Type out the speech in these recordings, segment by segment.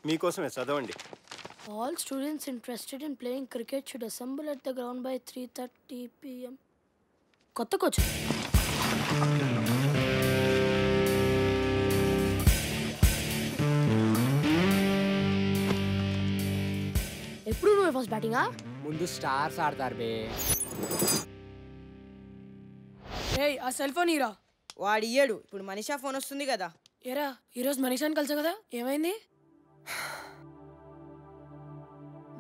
మీకోసమే చదవండి. All students interested in playing cricket should assemble at the ground by 3:30 p.m. కొత్త coach. ఎప్పుడు నువ్వు ఫస్ట్ బ్యాటింగా? ముందు స్టార్స్ ఆడతారు బే. ఏయ్ ఆ సెల్ ఫోన్ ఇరా. వాడు ఇయ్యడు. ఇప్పుడు మనీషా ఫోన్ వస్తుంది కదా. ఏరా ఈరోజు మనీషాని కలిసా కదా, ఏమైంది?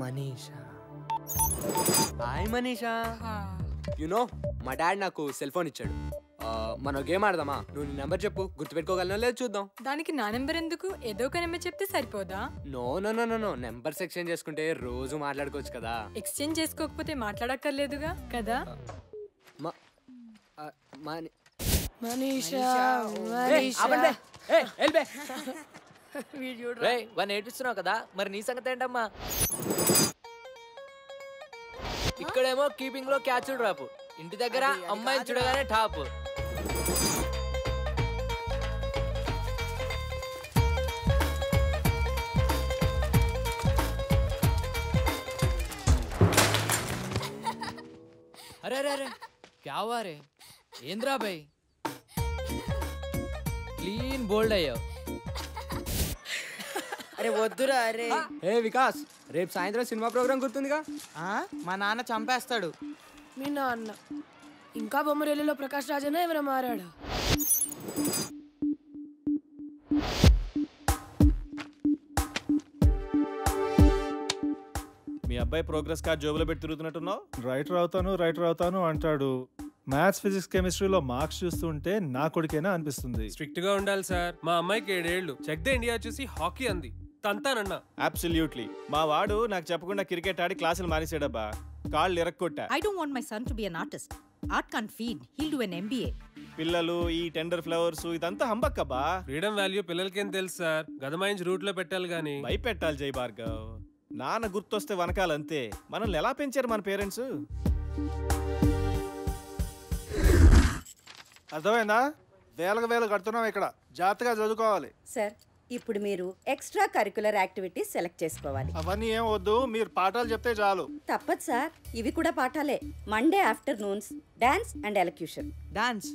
మనీషా. హాయ్ మనీషా. యునో మా డాడ్ నాకు సెల్ ఫోన్ ఇచ్చాడు. మనం గేమ్ ఆడదామా? నువ్వు నీ నెంబర్ చెప్పు, గుర్తుపెట్టుకోగలనో లేదు చూద్దాం. దానికి నా నెంబర్ ఎందుకు? ఏదో ఒక నెంబర్ చెప్తే సరిపోదా? No no no no no numbers exchange చేసుకుంటే రోజు మాట్లాడుకోవచ్చు కదా. ఎక్స్చేంజ్ చేసుకోకపోతే మాట్లాడక్కర్లేదుగా కదా. మనీషా ఏడ్పిస్తున్నావు కదా, మరి నీ సంగతి ఏంటమ్మా? ఇక్కడేమో కీపింగ్ లో క్యాచ్లు డ్రాప్, ఇంటి దగ్గర అమ్మాయిని చూడగానే టాప్. అరే అరే అరే క్యా హువా రే? ఏంద్రా భయ్, క్లీన్ బోల్డ్ అయ్యావు. అరే వద్దురా. అరే ఏ వికాస్, రేపు సాయంత్రం సినిమా ప్రోగ్రామ్ గుర్తుందిగా? మా నాన్న చంపేస్తాడు. మీ నాన్న ఇంకా బొమ్మరేలిలో ప్రకాష్ రాజేనా ఏమైనా మారాడా? మీ అబ్బాయి ప్రోగ్రెస్ కార్డ్ జోబులో పెట్టి తిరుగుతున్నట్టున్నావు. రైటర్ అవుతాను అంటాడు. మ్యాథ్స్, ఫిజిక్స్, కెమిస్ట్రీలో మార్క్స్ చూస్తుంటే నా కొడుకేనా అనిపిస్తుంది. స్ట్రిక్ట్ గా ఉండాలి సార్. మా అమ్మాయికి 7 ఏళ్ళు. చెక్ ద ఇండియా చూసి హాకీ అంది, తంతానన్నా. అబ్సల్యూట్లీ. మా వాడు నాకు చెప్పకుండా క్రికెట్ ఆడి క్లాసులు మానేసాడబ్బా. కాళ్ళు ఇరక్కొట్టా. I don't want my son to be an artist. Art can't feed. He'll do an MBA. పిల్లలు ఈ టెండర్ ఫ్లవర్స్ ఇదంతా హంబక్కబ్బా. ఫ్రీడమ్ వాల్యూ పిల్లలకేం తెలుసు సార్, గదమాయించి రూట్ లో పెట్టాలి గానీ. భయపెట్టాలి జై భార్గవ్. నాన్న గుర్తొస్తే వనకాలంతే. మనల్ని ఎలా పెంచారు మన పేరెంట్స్? అర్థమైందా? వేలకు కడుతున్నాం ఇక్కడ. జాగ్రత్తగా చదువుకోవాలి. సార్ ఇప్పుడు మీరు ఎక్స్ట్రా కరికులర్ యాక్టివిటీస్ సెలెక్ట్ చేసుకోవాలి. అవన్నీ ఏం వద్దు, మీరు పాఠాలు చెప్తే చాలు. తప్పదు సార్, ఇవి కూడా పాఠాలే. Monday afternoons dance and elocution. Dance,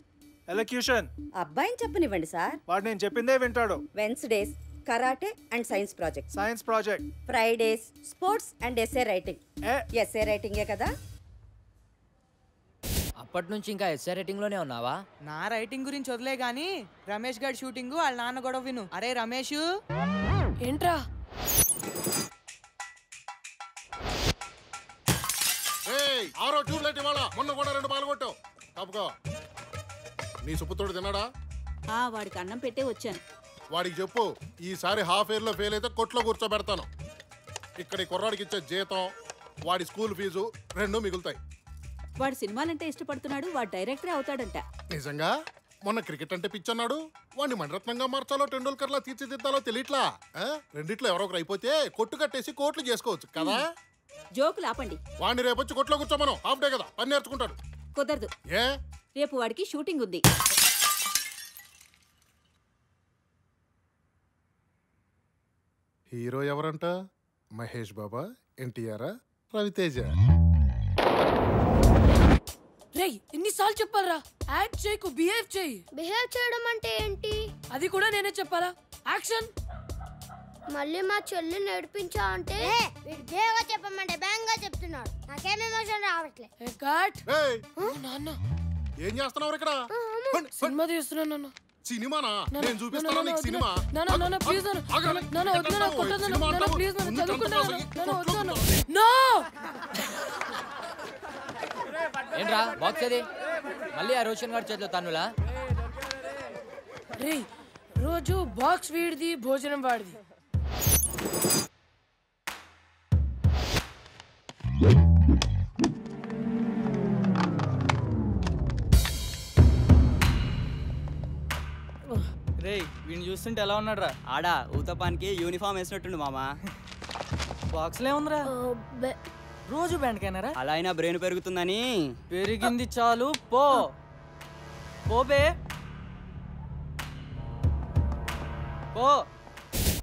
elocution అబ్బాయిని చెప్పనివ్వండి సార్. వాడు నేను చెప్పిందే వింటాడు. Wednesdays karate and science project. Fridays sports and SA writing. SA రైటింగే కదా? అప్పటి నుంచి ఇంకా ఎస్ఆర్ రైటింగ్ లోనే ఉన్నావా? నా రైటింగ్ గురించి వదిలే గాని రమేష్ గారి షూటింగ్ వాళ్ళ నాన్న గొడవ విను. అరే రమేష్ ఏంట్రా? ఆరో ట్యూబ్లైట్ ఇవాళ, మొన్న కూడా 2 పాల్గొట్టావు. తప్పుకో. నీ సుపుత్రుడు తిన్నాడా? వాడికి అన్నం పెట్టే వచ్చాను. వాడికి చెప్పు, ఈసారి హాఫ్ ఇయర్ లో ఫెయిల్ అయితే కొట్లో కూర్చోబెడతాను. ఇక్కడ కుర్రాడికి ఇచ్చే జీతం, వాడి స్కూల్ ఫీజు 2 మిగులుతాయి. వాడు సినిమాలంటే ఇష్టపడుతున్నాడు. వాడు డైరెక్టరే అవుతాడంట. నిజంగా? మొన్న క్రికెట్ అంటే పిచ్చన్నాడు. వాడిని మణరత్నంగా మార్చాలో టెండూల్కర్ లా తీర్చిదిద్దాలో తెలియట్లా. రెండిట్లో ఎవరో ఒకరు అయిపోతే కొట్టు కట్టేసి కోట్లు చేసుకోవచ్చు కదా. జోకులు ఆపండి. వాడిని రేపొచ్చి కొట్లో కూర్చోమను. హాఫ్ డే కదా, పని నేర్చుకుంటాడు. కుదరదు. ఏ? రేపు వాడికి షూటింగ్ ఉంది. హీరో ఎవరంట? మహేష్ బాబా, ఎన్టీఆర్, రవితేజ. రేయ్ ఎన్నిసార్లు చెప్పాలరా? యాక్ట్ చేయకు, బిహేవ్ చేయి. బిహేవ్ చేయడం అంటే ఏంటి? అది కూడా నేనే చెప్పాలా? యాక్షన్. మళ్ళీ మా చెల్లిని నడిపించా అంటే వీడు గేగా చెప్పమంటే బ్యాంగ్గా చెప్తున్నాడు. నాకేం ఎమోషన్ రావట్లే. ఏ కట్. నాన్న ఏం చేస్తున్నావు ఇక్కడ? సినిమా తీస్తున్నాను నాన్న. సినిమానా? నేను చూపిస్తాను నీకు సినిమా. నాన్న ప్లీజ్ నాన్న వద్దు నాన్న కొట్టొద్దు నాన్న ప్లీజ్ నాన్న చదువుకుంటాను నాన్న వద్దు నాన్న. నో. ఏంట్రా బాక్స్ అది? మళ్ళీ ఆ రోషన్ గారి చేతిలో తన్నులా? రేయ్ రోజు బాక్స్ వీడిది, భోజనం వాడిది. రేయ్ వీడిని చూస్తుంటే ఎలా ఉన్నాడు రా? ఆడా ఊతపానికి యూనిఫామ్ వేసినట్టుండు మామా. బాక్స్లే ఉందిరా. రోజు బ్యాండ్కైనారా? అలా అయినా బ్రెయిన్ పెరుగుతుందని. పెరిగింది చాలు, పో పోబే పో.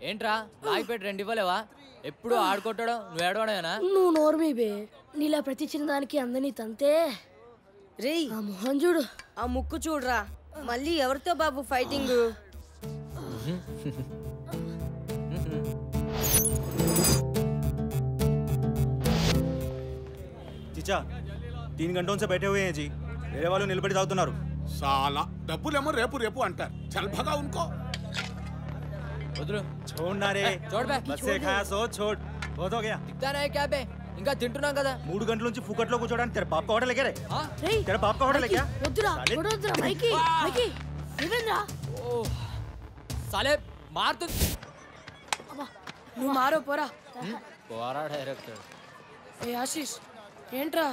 ఏంట్రా లాగిపెట్టి 2 ఇవ్వలేవా? ఎప్పుడు ఆడుకుంటాడో నువ్వు ఏడవడమేనా? నువ్వు నోర్మీ బే, నీలా ప్రతి చిన్నదానికి అందని తంతే. రేయ్ ఆ మొహం చూడు, ఆ ముక్కు చూడరా, మళ్ళీ ఎవరితో బాబు ఫైటింగ్? చిచ్చా 3 घंटों से बैठे हुए हैं जी, मेरे वालों నిలబడి తాగుతున్నారు. साला డబ్బులేమో రేపు రేపు అంటారు. చల్ భగా ఉన్కో. వదులు. छोड़ना रे. छोड़ बे. बस से खाया सो छोड़. बहुत हो गया. దిక్తానే క్యా బే? ఇంకా తింటున్నాం కదా. 3 గంటల నుంచి ఫుకట్లో కూర్చోడానికి तेरे बाप का होटल है क्या रे? రేయ్ तेरे बाप का होटल है क्या? వద్దురా వద్దురా మైకి మైకి ఏవేంద్రా? సాలే మారుతు. నువ్వు మారో పోరా. పోరా డైరెక్టర్. ఏ ఆశీష్ ఏంట్రా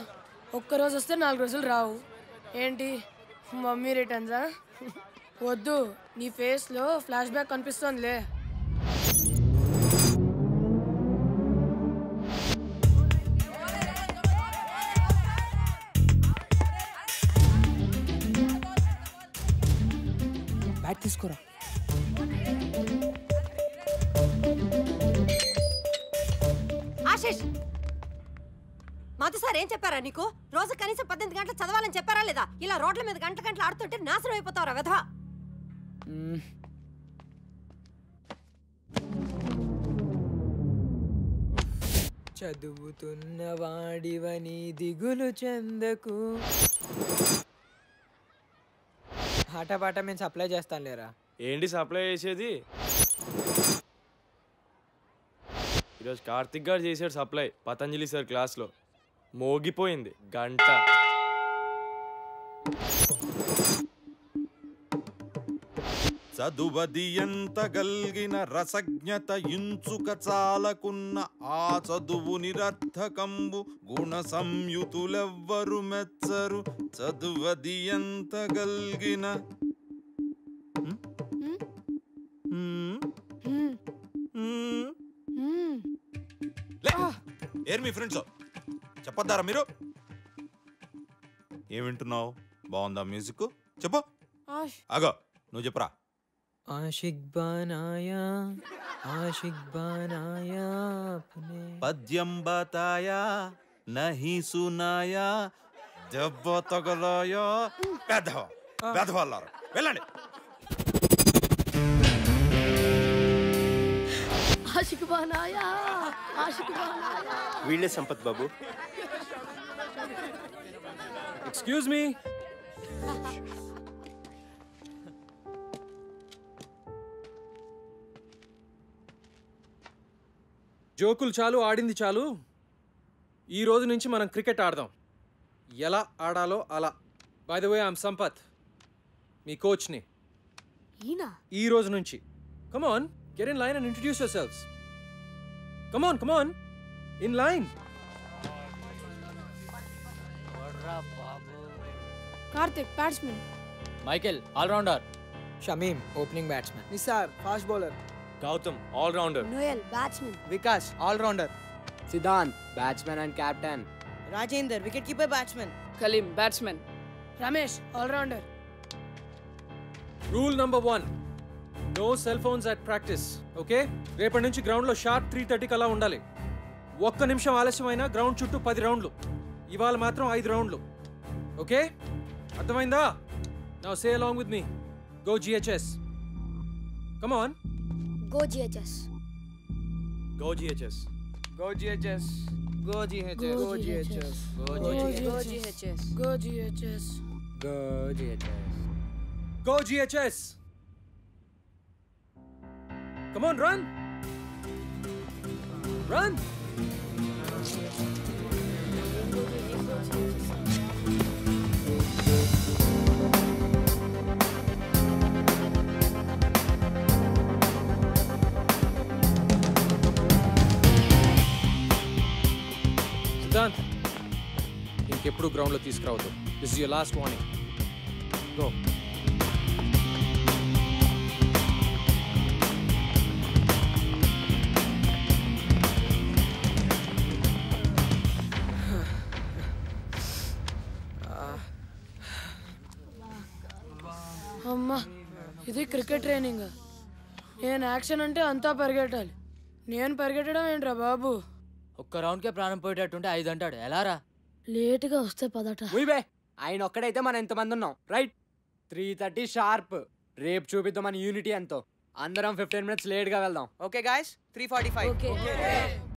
ఒక్కరోజు వస్తే 4 రోజులు రావు ఏంటి? మమ్మీ రిటర్న్సా? వద్దు, నీ ఫేస్లో ఫ్లాష్ బ్యాక్ కనిపిస్తోందిలే. బ్యాట్ తీసుకోరా. ఆశీష్, మాధు సార్ ఏం చెప్పారా నీకు? రోజు కనీసం 18 గంటలు చదవాలని చెప్పారా లేదా? ఇలా రోడ్ల మీద గంటల గంటలు ఆడుతుంటే నాశనం అయిపోతావురా వెధవా. చదువుతున్న వాడివని దిగులు చెందకు. పాట మేము సప్లై చేస్తాను లేరా. ఏంటి సప్లై చేసేది? ఈరోజు కార్తిక్ గారు చేశాడు సప్లై పతంజలి సార్ క్లాస్లో. మోగిపోయింది గంట. చదువది ఎంత గల్గిన రసజ్ఞత ఇంచుక చాలకున్న ఆ చదువు నిరర్థకంబు గుణ సంయుతులెవ్వరు మెచ్చరు. చదువది ఎంత గల్గిన ఏర్ మీ ఫ్రెండ్స్ చెప్పొద్దారా మీరు? ఏం వింటున్నావు? బాగుందా మ్యూజిక్? చెప్పు. ఆగో నువ్వు చెప్పురా. ఆషిక్ బానాయా ఆషిక్ బానాయా పద్యం బతాయా నహి సునాయా దెబ్బ తగలాయా. పెద్దవాళ్ళారు వెళ్ళండి. ఆషిక్ బానాయా ఆషిక్ బానాయా. వీళ్ళే సంపత్ బాబు. Excuse me. జోకులు చాలు, ఆడింది చాలు. ఈ రోజు నుంచి మనం క్రికెట్ ఆడదాం. ఎలా ఆడాలో అలా. By the way I'm Sampath, మీ కోచ్ని. ఈ రోజు నుంచి come on, get in line and introduce yourselves. Come on, come on, in line. Karthik batsmen. Michael allrounder. Shamim opening batsmen. Nisar fast bowler. Gautam allrounder. Noel batsmen. Vikas allrounder. Siddhant batsmen and captain. Rajender wicket keeper batsmen. Kaleem batsmen. Ramesh allrounder. Rule number 1, no cell phones at practice. Okay? రేపటి నుంచి గ్రౌండ్లో sharp 3:30కి అలా ఉండాలి. 1 నిమిషం ఆలస్యమైనా ground చుట్టూ 10 రౌండ్లు. ఇవాళ మాత్రం 5 రౌండ్లు. ఓకే? అర్థమైందా? Now say along with me. Go GHS. Come on. Go GHS. Go GHS. Go GHS. Go GHS. Go GHS. Go GHS. Go GHS. Go GHS. Go GHS. Come on, run. Run. Siddhant, ఇంకెప్పుడు గ్రౌండ్లో తీసుకురావద్దు. This is your last warning. Go. అమ్మా, ఇది cricket training. నేను action అంటే అంతా పరిగెట్టాలి. నేను పరిగెట్టడం ఏంట్రా బాబు? ఒక్క రౌండ్కే ప్రాణం పోయేటట్టుంటే 5 అంటాడు ఎలారా? లేటుగా వస్తే పదట. ఉయ్ ఆయన ఒక్కడైతే మనం ఎంతమంది ఉన్నాం రైట్? 3:30 షార్ప్. రేపు చూపిద్దాం మన యూనిటీ ఎంతో. అందరం 15 minutes లేట్గా వెళ్దాం. Okay guys 3:45.